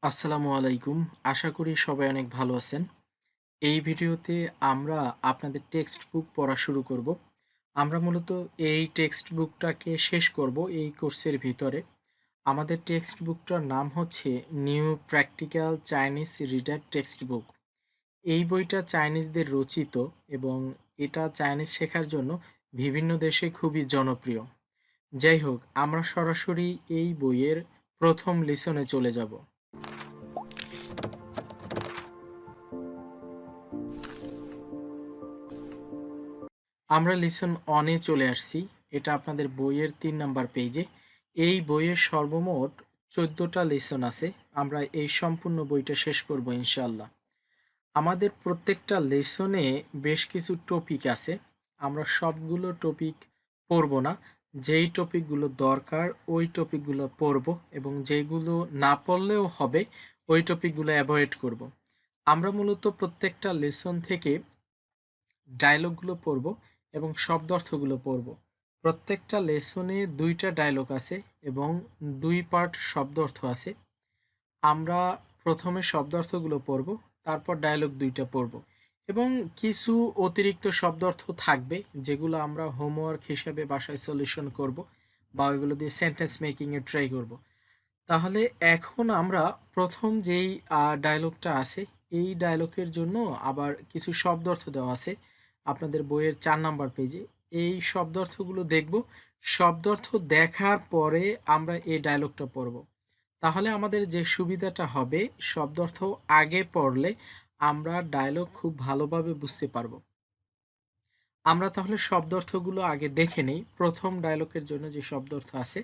আসসালামু আলাইকুম। আশা করি সবাই অনেক ভালো আছেন। এই ভিডিওতে আমরা আপনাদের টেক্সট বুক পড়া শুরু করব। আমরা মূলত এই টেক্সট বুকটাকে শেষ করব এই কোর্সের ভিতরে। আমাদের টেক্সট বুকটার নাম হচ্ছে new practical Chinese reader text book. এই বইটা চাইনিজদের রচিত এবং এটা চাইনিজ শেখার জন্য বিভিন্ন দেশে খুবই জনপ্রিয়। যাই হোক, আমরা সরাসরি এই বইয়ের প্রথম লিসনে চলে যাব। আমরা লিসন অনে চলে আসছি। এটা আপনাদের বইয়ের ৩ নাম্বার পেজে। এই বইয়ের সর্বমোট ১৪টা লেসন আছে। আমরা এই সম্পূর্ণ বইটা শেষ করব ইনশাআল্লাহ। আমাদের প্রত্যেকটা লেসনে বেশ কিছু টপিক আছে। আমরা সবগুলো টপিক পড়ব না। যেই টপিকগুলো দরকার ওই টপিকগুলো পড়ব এবং যেগুলো না পড়লেও হবে ওই টপিকগুলো অ্যাভয়েড করব। আমরা মূলত প্রত্যেকটা লেসন থেকে ডায়লগগুলো পড়ব এবং শব্দার্থগুলো পড়ব। প্রত্যেকটা লেসনে ২টা ডায়লগ আছে এবং ২ পার্ট শব্দার্থ আছে। আমরা প্রথমে শব্দার্থগুলো পড়ব, তারপর ডায়লগ ২টা পড়ব এবং কিছু অতিরিক্ত শব্দার্থ থাকবে যেগুলো আমরা হোমওয়ার্ক হিসেবে বাসায় সলিউশন করব বা ওইগুলো দিয়ে সেন্টেন্স মেকিং এ ট্রাই করব। তাহলে এখন আমরা প্রথম যেই ডায়লগটা আছে এই ডায়লগের জন্য আবার কিছু শব্দার্থ দেওয়া আছে আপনাদের বইয়ের ৪ নাম্বার পেজে। এই শব্দার্থগুলো দেখব। শব্দার্থ দেখার পরে আমরা এই ডায়লগটা পড়ব। তাহলে আমাদের যে সুবিধাটা হবে, শব্দার্থ আগে পড়লে আমরা ডায়লগ খুব ভালোভাবে বুঝতে পারবো। আমরা তাহলে শব্দার্থগুলো আগে দেখে নেই। প্রথম ডায়লগের জন্য যে শব্দার্থ আছে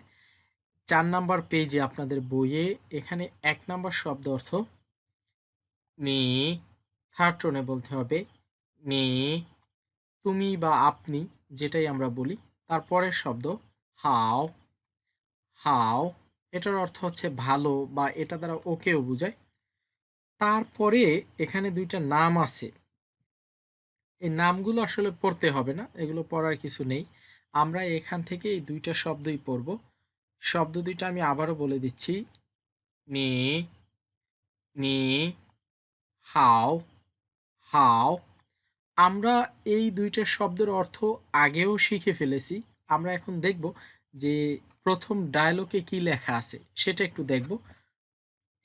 ৪ নাম্বার পেজে আপনাদের বইয়ে, এখানে ১ নাম্বার শব্দ অর্থ নি, থার্ড টোনে বলতে হবে নি, তুমি বা আপনি যেটাই আমরা বলি। তারপরের শব্দ হাও, হাও, এটার অর্থ হচ্ছে ভালো বা এটা দ্বারা ওকেও বোঝায়। তারপরে এখানে ২টা নাম আছে। এই নামগুলো আসলে পড়তে হবে না, এগুলো পড়ার কিছু নেই। আমরা এখান থেকে এই ২টা শব্দই পড়ব। শব্দ ২টা আমি আবারও বলে দিচ্ছি। নি, নি, হাও, হাও। আমরা এই ২টা শব্দের অর্থ আগেও শিখে ফেলেছি। আমরা এখন দেখব যে প্রথম ডায়লগে কি লেখা আছে সেটা একটু দেখব।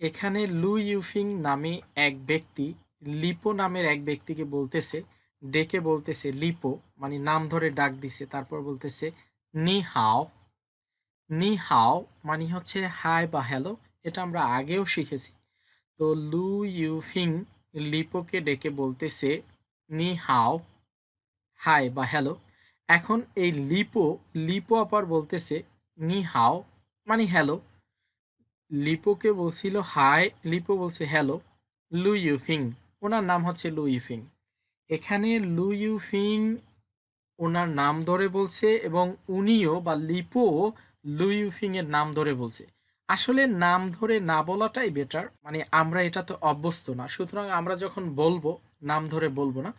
এখানে লু ইউফিং নামে এক ব্যক্তি লিপো নামের এক ব্যক্তিকে বলতেছে, ডেকে বলতেছে লিপো, মানে নাম ধরে ডাক দিছে। তারপর বলতেছে নি হাও। নি হাও মানে হচ্ছে হাই বা হ্যালো। এটা আমরা আগেও শিখেছি। তো লু ইউফিং লিপোকে ডেকে বলতেছে নি হাও, হাই বা হ্যালো। এখন এই লিপো, লিপো আবার বলতেছে নি হাও মানে হ্যালো। লিপোকে বলছিল হাই, লিপো বলছে হ্যালো। লু ইউফিং, ওনার নাম হচ্ছে লু ইউফিং। এখানে লু ইউফিং ওনার নাম ধরে বলছে এবং উনিও বা লিপো লু ইউফিং এর নাম ধরে বলছে। আসলে নাম ধরে না বলাটাই বেটার, মানে আমরা এটা তো অভ্যস্ত না, সুতরাং আমরা যখন বলবো নাম ধরে বলবো না।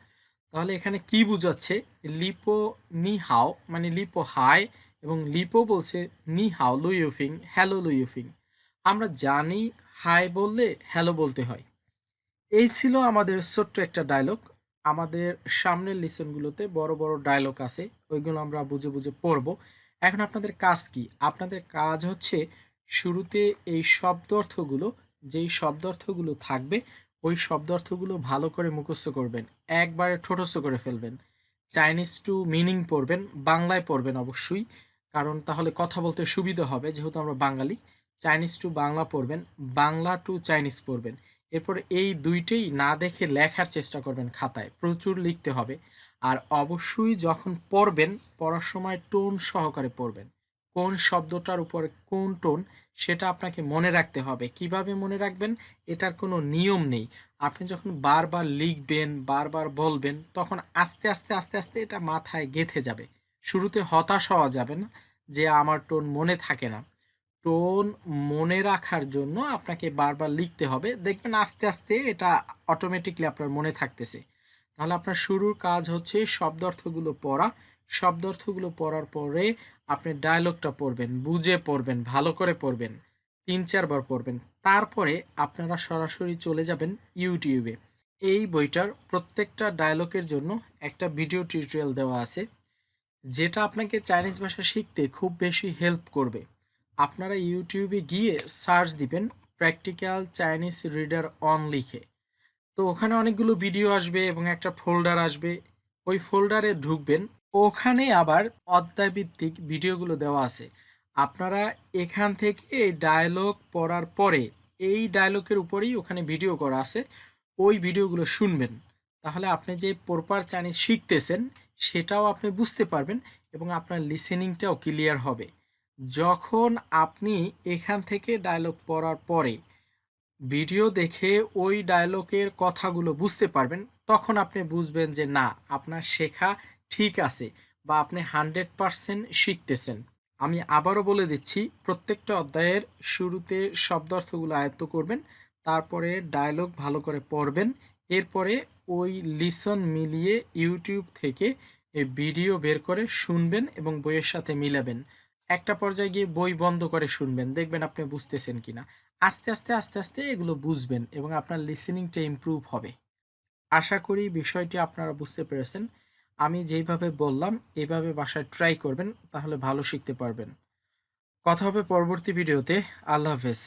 তাহলে এখানে কি বুঝাচ্ছে, লিপো নি হাও মানে লিপো হাই এবং লিপো বলছে নি হাও লু ইউফিং, হ্যালো লু ইউফিং। আমরা জানি হাই বললে হ্যালো বলতে হয়। এই ছিল আমাদের ছোট্ট একটা ডায়লগ। আমাদের সামনের লিসনগুলোতে বড় বড় ডায়লগ আছে, ওইগুলো আমরা বুঝে বুঝে পড়ব। এখন আপনাদের কাজ কি? আপনাদের কাজ হচ্ছে শুরুতে এই শব্দার্থগুলো, যেই শব্দার্থগুলো থাকবে ওই শব্দার্থগুলো ভালো করে মুখস্থ করবেন, একবারে ঠোঁটস্থ করে ফেলবেন। চাইনিজ টু মিনিং পড়বেন, বাংলায় পড়বেন অবশ্যই, কারণ তাহলে কথা বলতে সুবিধা হবে যেহেতু আমরা বাঙালি। চাইনিজ টু বাংলা পড়বেন, বাংলা টু চাইনিজ পড়বেন। এরপর এই দুইটাই না দেখে লেখার চেষ্টা করবেন, খাতায় প্রচুর লিখতে হবে। আর অবশ্যই যখন পড়বেন, পড়ার সময় টোন সহকারে পড়বেন। কোন শব্দটার উপরে কোন টোন সেটা আপনাকে মনে রাখতে হবে। কিভাবে মনে রাখবেন এটার কোনো নিয়ম নেই। আপনি যখন বারবার লিখবেন, বারবার বলবেন, তখন আস্তে আস্তে আস্তে আস্তে এটা মাথায় গেঁথে যাবে। শুরুতে হতাশ হওয়া যাবে না যে আমার টোন মনে থাকে না। টোন মনে রাখার জন্য আপনাকে বারবার লিখতে হবে। দেখবেন আস্তে আস্তে এটা অটোমেটিকলি আপনার মনে থাকতেছে। তাহলে আপনার শুরুর কাজ হচ্ছে শব্দার্থগুলো পড়া। শব্দার্থগুলো পড়ার পরে আপনি ডায়লগটা পড়বেন, বুঝে পড়বেন, ভালো করে পড়বেন। ৩-৪ বার পড়বেন। তারপরে আপনারা সরাসরি চলে যাবেন ইউটিউবে। এই বইটার প্রত্যেকটা ডায়ালগের জন্য একটা ভিডিও টিউটোরিয়াল দেওয়া আছে, যেটা আপনাকে চাইনিজ ভাষা শিখতে খুব বেশি হেল্প করবে। আপনারা ইউটিউবে গিয়ে সার্চ দিবেন প্র্যাকটিক্যাল চাইনিজ রিডার অন লিখে। তো ওখানে অনেকগুলো ভিডিও আসবে এবং একটা ফোল্ডার আসবে। ওই ফোল্ডারে ঢুকবেন। ওখানে আবার অধ্যায়ভিত্তিক ভিডিওগুলো দেওয়া আছে। আপনারা এখান থেকে এই ডায়ালগ পড়ার পরে এই ডায়ালগের উপরেই ওখানে ভিডিও করা আছে, ওই ভিডিওগুলো শুনবেন। তাহলে আপনি যে প্রপার চাইনিজ শিখতেছেন সেটাও আপনি বুঝতে পারবেন এবং আপনার লিসেনিংটাও ক্লিয়ার হবে। যখন আপনি এখান থেকে ডায়ালগ পড়ার পরে ভিডিও দেখে ওই ডায়লগের কথাগুলো বুঝতে পারবেন, তখন আপনি বুঝবেন যে না, আপনার শেখা ঠিক আছে বা আপনি 100% শিখতেছেন। আমি আবারও বলে দিচ্ছি, প্রত্যেকটা অধ্যায়ের শুরুতে শব্দার্থগুলো আয়ত্ত করবেন, তারপরে ডায়লগ ভালো করে পড়বেন, এরপরে ওই লিসন মিলিয়ে ইউটিউব থেকে এই ভিডিও বের করে শুনবেন এবং বইয়ের সাথে মিলাবেন। একটা পর্যায়ে গিয়ে বই বন্ধ করে শুনবেন, দেখবেন আপনি বুঝতেছেন কিনা। আস্তে আস্তে এগুলো বুঝবেন এবং আপনার লিসেনিংটা ইমপ্রুভ হবে। আশা করি বিষয়টি আপনারা বুঝতে পেরেছেন। আমি যেইভাবে বললাম এইভাবে বাসায় ট্রাই করবেন, তাহলে ভালো শিখতে পারবেন। কথা হবে পরবর্তী ভিডিওতে। আল্লাহ হাফেজ।